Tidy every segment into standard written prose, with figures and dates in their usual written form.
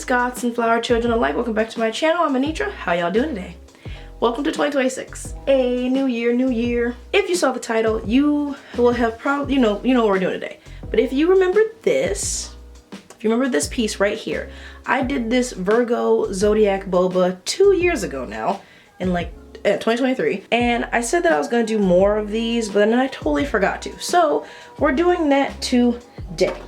Prince Gods and flower children alike, welcome back to my channel. I'm Ystr. How y'all doing today? Welcome to 2026. A new year, new year. If you saw the title, you will have probably, you know what we're doing today. But if you remember this, piece right here, I did this Virgo Zodiac Boba 2 years ago now, in 2023, and I said that I was gonna do more of these, but then I totally forgot to. So we're doing that today.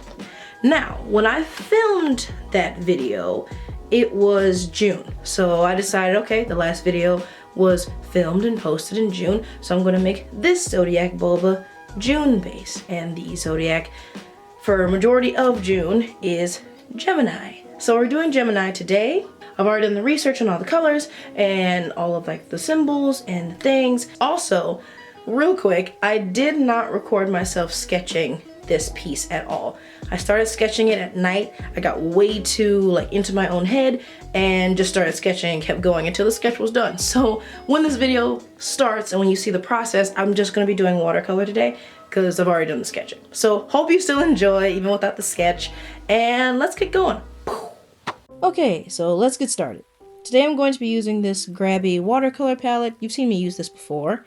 Now, when I filmed that video, it was June. So I decided, okay, the last video was filmed and posted in June, so I'm gonna make this Zodiac Boba June base. And the Zodiac for a majority of June is Gemini. So we're doing Gemini today. I've already done the research on all the colors and all of the symbols and things. Also, real quick, I did not record myself sketching this piece at all. I started sketching it at night. I got way too into my own head and just started sketching and kept going until the sketch was done. So when this video starts and when you see the process, I'm just gonna be doing watercolor today because I've already done the sketching. So hope you still enjoy even without the sketch, and let's get going. Okay, so let's get started. Today I'm going to be using this grabby watercolor palette. You've seen me use this before,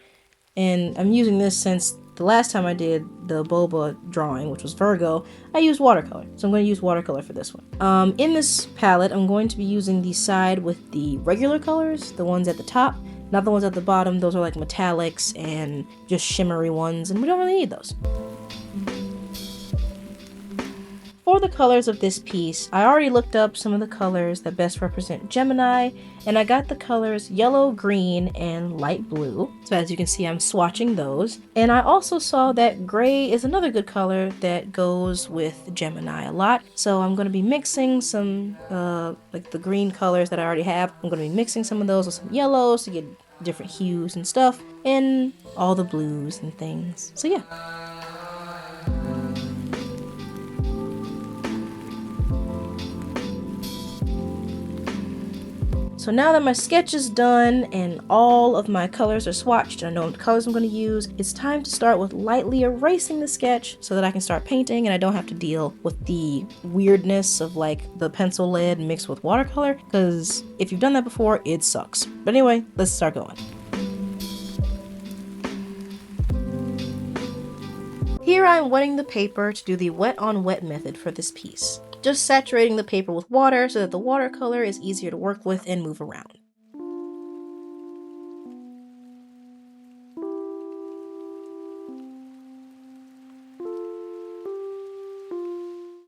and I'm using this since the last time I did the Boba drawing, which was Virgo. I used watercolor, so I'm going to use watercolor for this one. In this palette, I'm going to be using the side with the regular colors, the ones at the top, not the ones at the bottom. Those are metallics and just shimmery ones, and we don't really need those. For the colors of this piece, I already looked up some of the colors that best represent Gemini, and I got the colors yellow, green, and light blue. So as you can see, I'm swatching those. And I also saw that gray is another good color that goes with Gemini a lot. So I'm going to be mixing some, the green colors that I already have. I'm going to be mixing some of those with some yellows to get different hues and stuff, and all the blues and things. So yeah. So now that my sketch is done and all of my colors are swatched and I know what colors I'm going to use, it's time to start with lightly erasing the sketch so that I can start painting and I don't have to deal with the weirdness of the pencil lead mixed with watercolor, because if you've done that before, it sucks. But anyway, let's start going. Here I'm wetting the paper to do the wet on wet method for this piece. Just saturating the paper with water so that the watercolor is easier to work with and move around.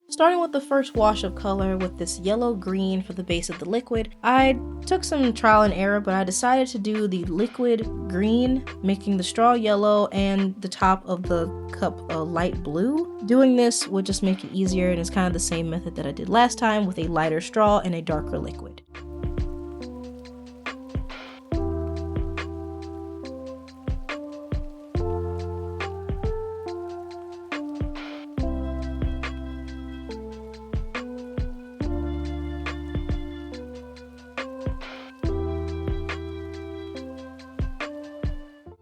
Starting with the first wash of color with this yellow-green for the base of the liquid, I took some trial and error, but I decided to do the liquid green, making the straw yellow and the top of the cup a light blue. Doing this would just make it easier, and it's kind of the same method that I did last time with a lighter straw and a darker liquid.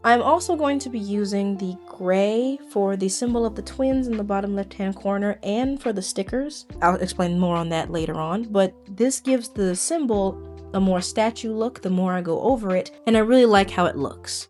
I'm also going to be using the gray for the symbol of the twins in the bottom left-hand corner and for the stickers. I'll explain more on that later on, but this gives the symbol a more statue look the more I go over it, and I really like how it looks.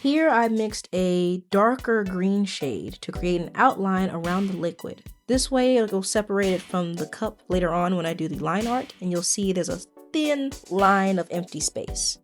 Here I mixed a darker green shade to create an outline around the liquid. This way it'll go separate it from the cup later on when I do the line art, and you'll see there's a thin line of empty space.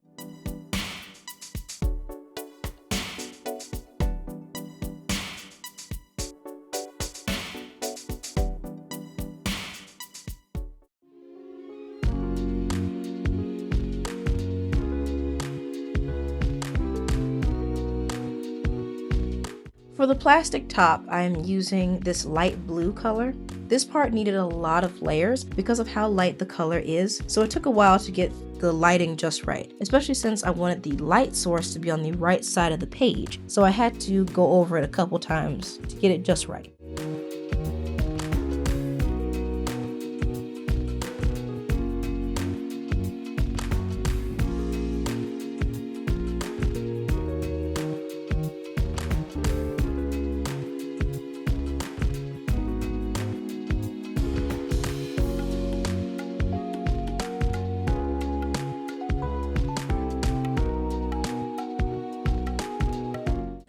For the plastic top, I'm using this light blue color. This part needed a lot of layers because of how light the color is, so it took a while to get the lighting just right, especially since I wanted the light source to be on the right side of the page, so I had to go over it a couple times to get it just right.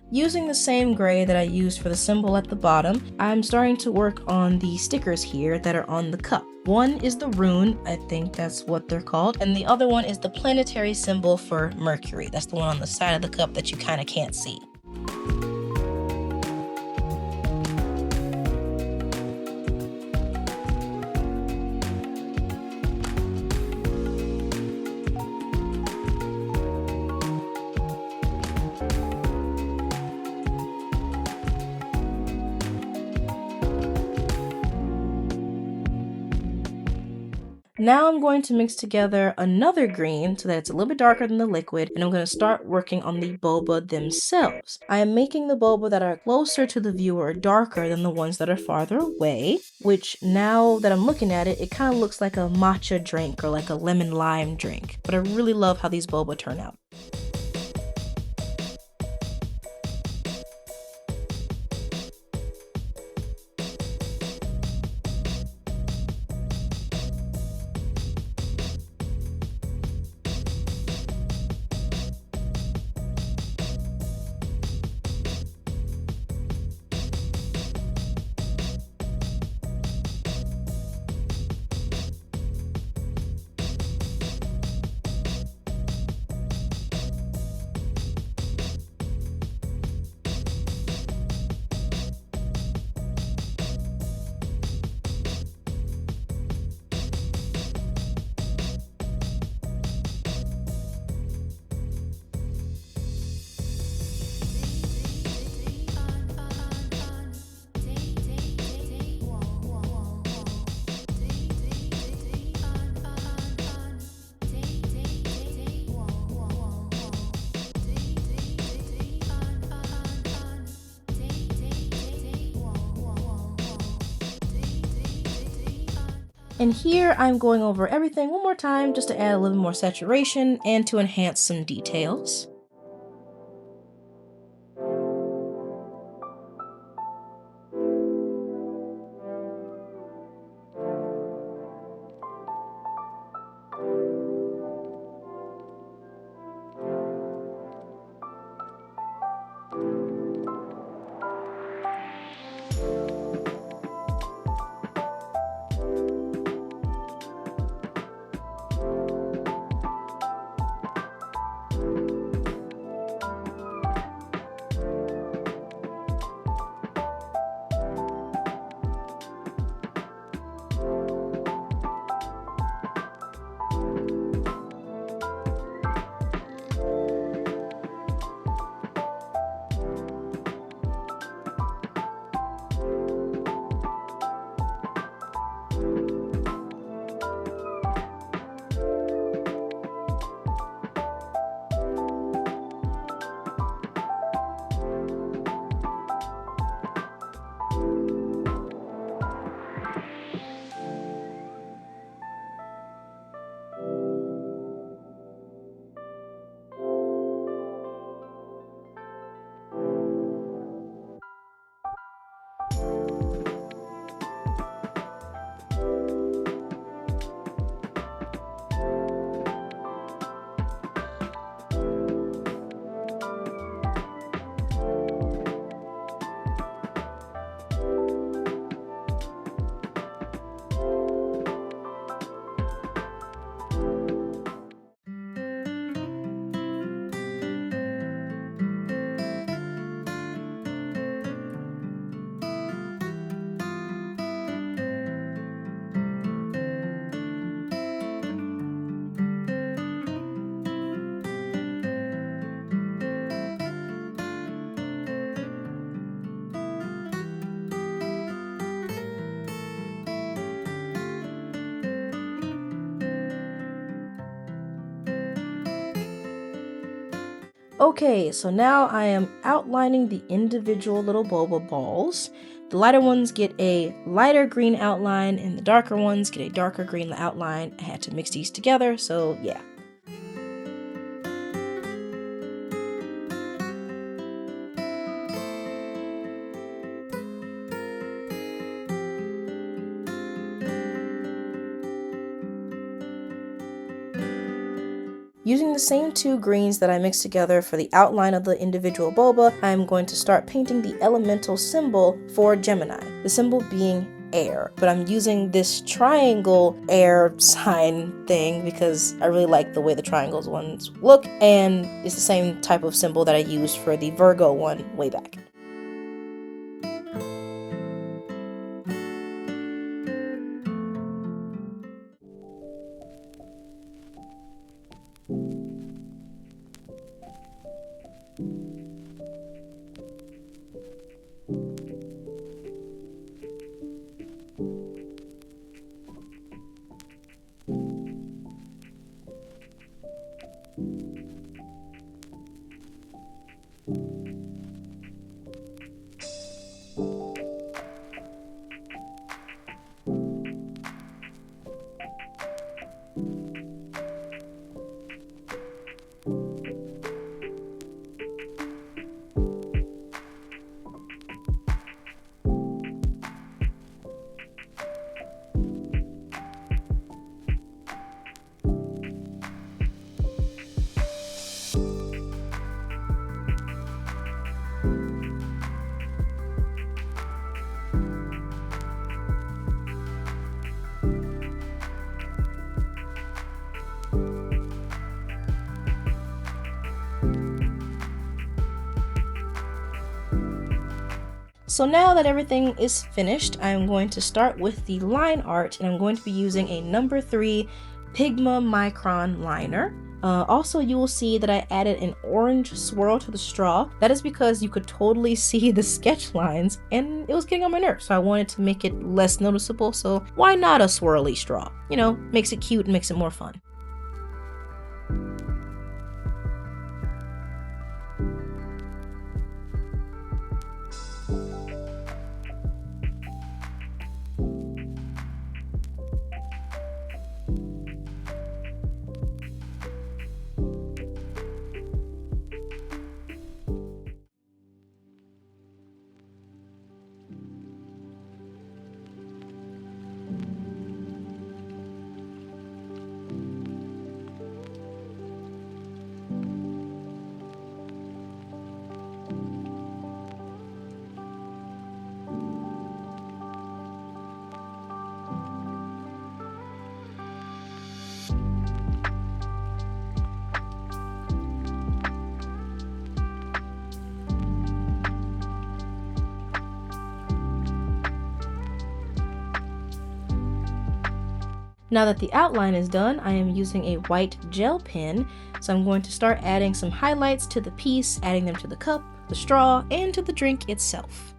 Using the same gray that I used for the symbol at the bottom, I'm starting to work on the stickers here that are on the cup. One is the rune, I think that's what they're called, and the other one is the planetary symbol for Mercury. That's the one on the side of the cup that you kind of can't see. Now I'm going to mix together another green so that it's a little bit darker than the liquid, and I'm going to start working on the boba themselves. I am making the boba that are closer to the viewer darker than the ones that are farther away, which now that I'm looking at it, it kind of looks like a matcha drink or like a lemon lime drink. But I really love how these boba turn out. And here I'm going over everything one more time just to add a little more saturation and to enhance some details. Okay, so now I am outlining the individual little boba balls. The lighter ones get a lighter green outline and the darker ones get a darker green outline. I had to mix these together, so yeah. Using the same two greens that I mixed together for the outline of the individual boba, I'm going to start painting the elemental symbol for Gemini, the symbol being air. But I'm using this triangle air sign thing because I really like the way the triangles ones look, and it's the same type of symbol that I used for the Virgo one way back. So now that everything is finished, I'm going to start with the line art, and I'm going to be using a number 3 Pigma Micron liner. Also, you will see that I added an orange swirl to the straw. That is because you could totally see the sketch lines, and it was getting on my nerves, so I wanted to make it less noticeable, so why not a swirly straw? You know, makes it cute and makes it more fun. Now that the outline is done, I am using a white gel pen, so I'm going to start adding some highlights to the piece, adding them to the cup, the straw, and to the drink itself.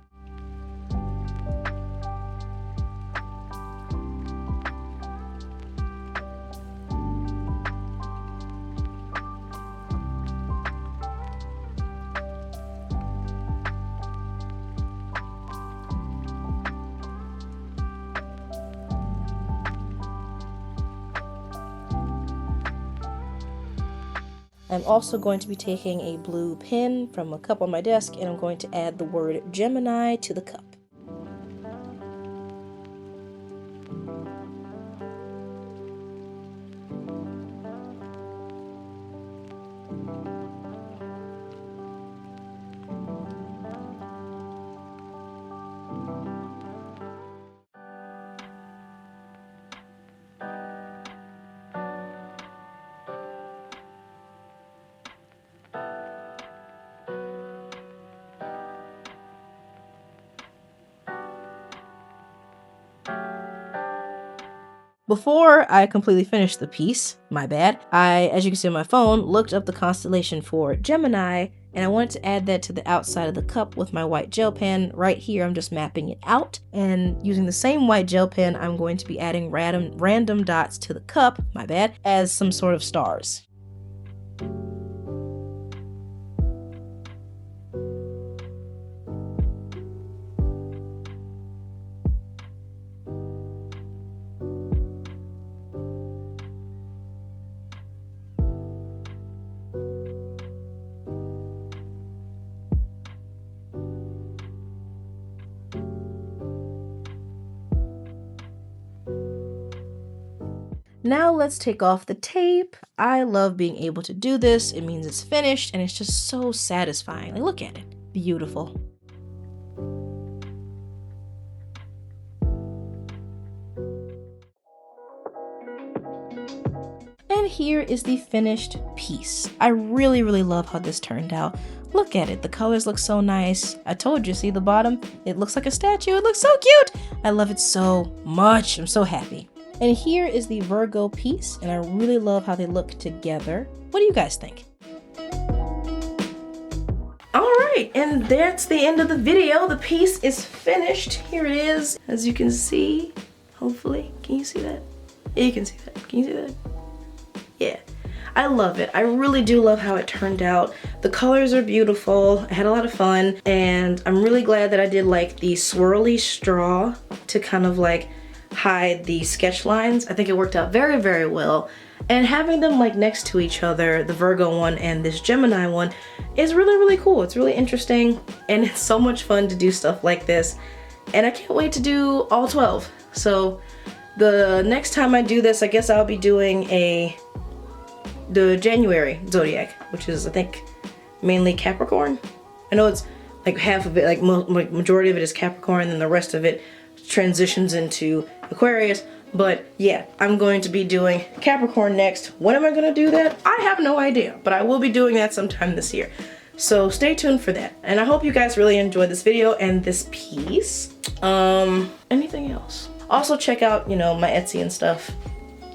I'm also going to be taking a blue pen from a cup on my desk, and I'm going to add the word Gemini to the cup. Before I completely finished the piece, my bad, I, as you can see on my phone, looked up the constellation for Gemini, and I wanted to add that to the outside of the cup with my white gel pen. Right here, I'm just mapping it out, and using the same white gel pen, I'm going to be adding random dots to the cup, my bad, as some sort of stars. Now let's take off the tape. I love being able to do this. It means it's finished and it's just so satisfying. Like, look at it. Beautiful. And here is the finished piece. I really love how this turned out. Look at it, the colors look so nice. I told you, see the bottom? It looks like a statue, it looks so cute. I love it so much, I'm so happy. And here is the Virgo piece, and I really love how they look together. What do you guys think? Alright, and that's the end of the video. The piece is finished. Here it is, as you can see, hopefully. Can you see that? Yeah, you can see that. Can you see that? Yeah, I love it. I really do love how it turned out. The colors are beautiful. I had a lot of fun, and I'm really glad that I did like the swirly straw to kind of like hide the sketch lines. I think it worked out very well. And having them like next to each other, the Virgo one and this Gemini one, is really cool. It's really interesting, and it's so much fun to do stuff like this. And I can't wait to do all 12. So the next time I do this, I guess I'll be doing the January zodiac, which is, I think, mainly Capricorn. I know it's like half of it, like majority of it is Capricorn, and the rest of it transitions into Aquarius. But yeah, I'm going to be doing Capricorn next. When am I going to do that? I have no idea, but I will be doing that sometime this year. So stay tuned for that. And I hope you guys really enjoyed this video and this piece. Anything else? Also check out, you know, my Etsy and stuff.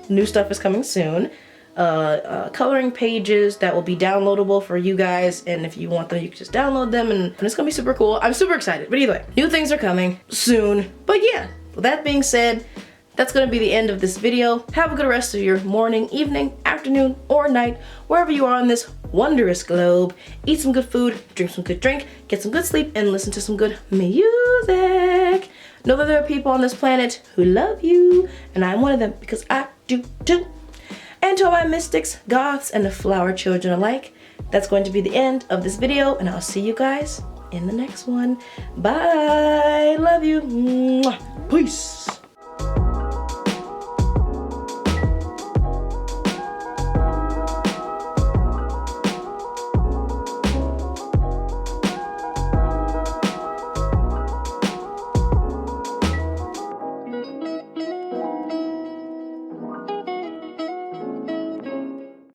New stuff is coming soon. Coloring pages that will be downloadable for you guys, and if you want them you can just download them, and it's gonna be super cool. I'm super excited. But either way, new things are coming soon. But yeah, with that being said, that's gonna be the end of this video. Have a good rest of your morning, evening, afternoon, or night, wherever you are on this wondrous globe. Eat some good food, drink some good drink, get some good sleep, and listen to some good music. Know that there are people on this planet who love you, and I'm one of them because I do too. And to all my mystics, goths, and the flower children alike, that's going to be the end of this video, and I'll see you guys in the next one. Bye! Love you! Mwah. Peace!